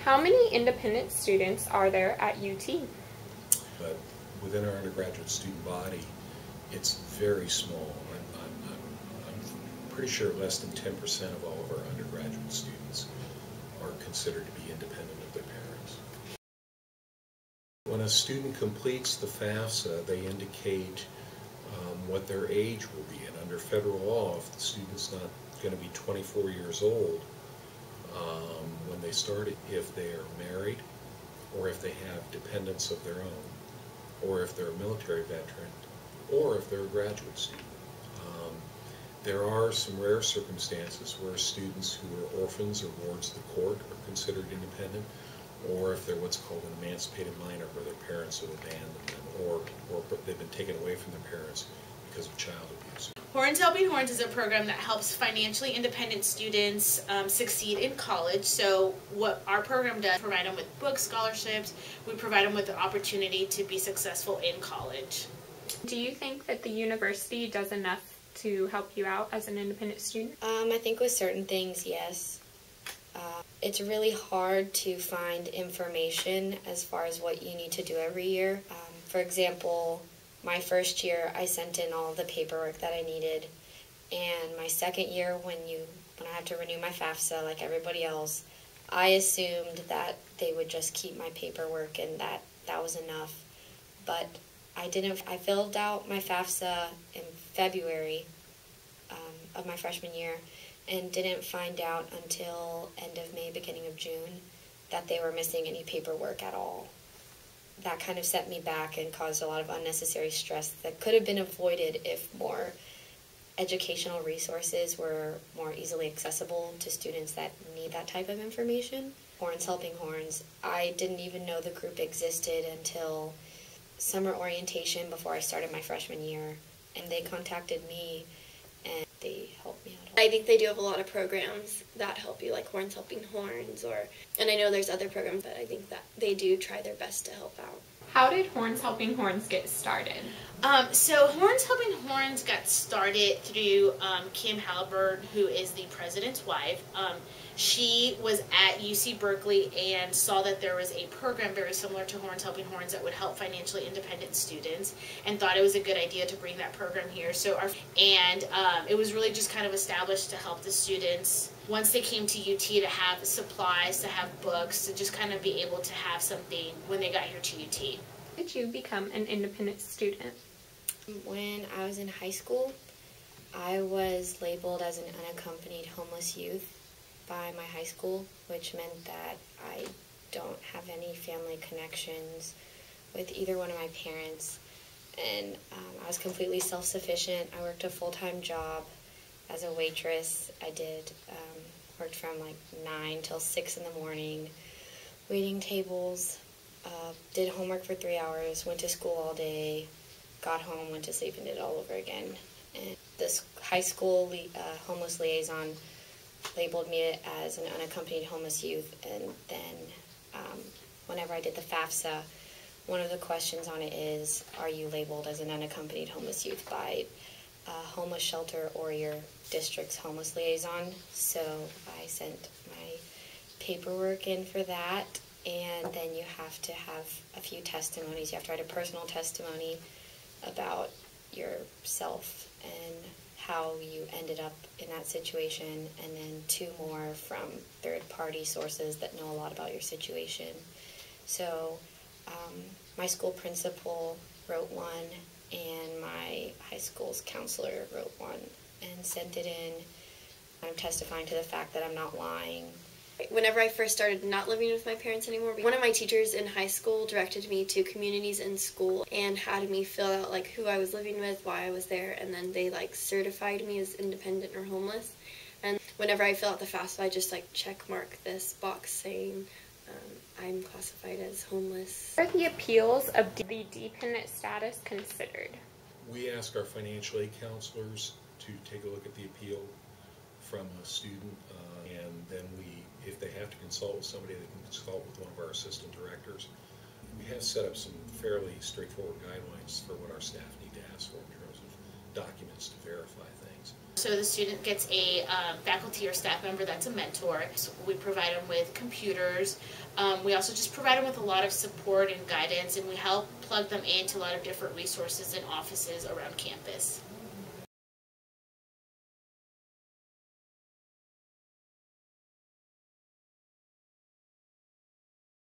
How many independent students are there at UT? But within our undergraduate student body, it's very small. I'm pretty sure less than 10% of all of our undergraduate students are considered to be independent of their parents. When a student completes the FAFSA, they indicate what their age will be. And under federal law, if the student's not going to be 24 years old when they start, if they are married, or if they have dependents of their own, or if they're a military veteran, or if they're a graduate student. There are some rare circumstances where students who are orphans or wards of the court are considered independent, or if they're what's called an emancipated minor, where their parents have abandoned them, or they've been taken away from their parents because of child abuse. Horns Helping Horns is a program that helps financially independent students succeed in college. So what our program does, provide them with book scholarships, we provide them with the opportunity to be successful in college. Do you think that the university does enough to help you out as an independent student? I think with certain things, yes. It's really hard to find information as far as what you need to do every year. For example, my first year I sent in all the paperwork that I needed, and my second year when I had to renew my FAFSA like everybody else, I assumed that they would just keep my paperwork and that was enough. But I didn't. I filled out my FAFSA in February of my freshman year and didn't find out until end of May, beginning of June, that they were missing any paperwork at all. That kind of set me back and caused a lot of unnecessary stress that could have been avoided if more educational resources were more easily accessible to students that need that type of information. Horns Helping Horns, I didn't even know the group existed until summer orientation before I started my freshman year, and they contacted me and they helped me out. I think they do have a lot of programs that help you, like Horns Helping Horns, and I know there's other programs, but I think that they do try their best to help out. How did Horns Helping Horns get started? So Horns Helping Horns got started through Kim Halliburton, who is the president's wife. She was at UC Berkeley and saw that there was a program very similar to Horns Helping Horns that would help financially independent students, and thought it was a good idea to bring that program here. So it was really just kind of established to help the students once they came to UT to have supplies, to have books, to just kind of be able to have something when they got here to UT. How did you become an independent student? When I was in high school, I was labeled as an unaccompanied homeless youth by my high school, which meant that I don't have any family connections with either one of my parents. And I was completely self-sufficient. I worked a full-time job as a waitress. I worked from like 9 till 6 in the morning, waiting tables, did homework for 3 hours, went to school all day, got home, went to sleep, and did it all over again. And this high school homeless liaison labeled me as an unaccompanied homeless youth, and then whenever I did the FAFSA, one of the questions on it is, are you labeled as an unaccompanied homeless youth by a homeless shelter or your district's homeless liaison? So I sent my paperwork in for that, and then you have to have a few testimonies. You have to write a personal testimony about yourself and how you ended up in that situation, and then 2 more from third-party sources that know a lot about your situation. So my school principal wrote one, and my high school's counselor wrote one and sent it in. I'm testifying to the fact that I'm not lying. Whenever I first started not living with my parents anymore, one of my teachers in high school directed me to communities in school and had me fill out like who I was living with, why I was there, and then they like certified me as independent or homeless. And whenever I fill out the FAFSA, I just like check mark this box saying I'm classified as homeless. Are the appeals of the dependent status considered? We ask our financial aid counselors to take a look at the appeal from a student, and then if they have to consult with somebody, they can consult with one of our assistant directors. We have set up some fairly straightforward guidelines for what our staff need to ask for in terms of documents to verify things. So the student gets a faculty or staff member that's a mentor. So we provide them with computers. We also just provide them with a lot of support and guidance, and we help plug them into a lot of different resources and offices around campus.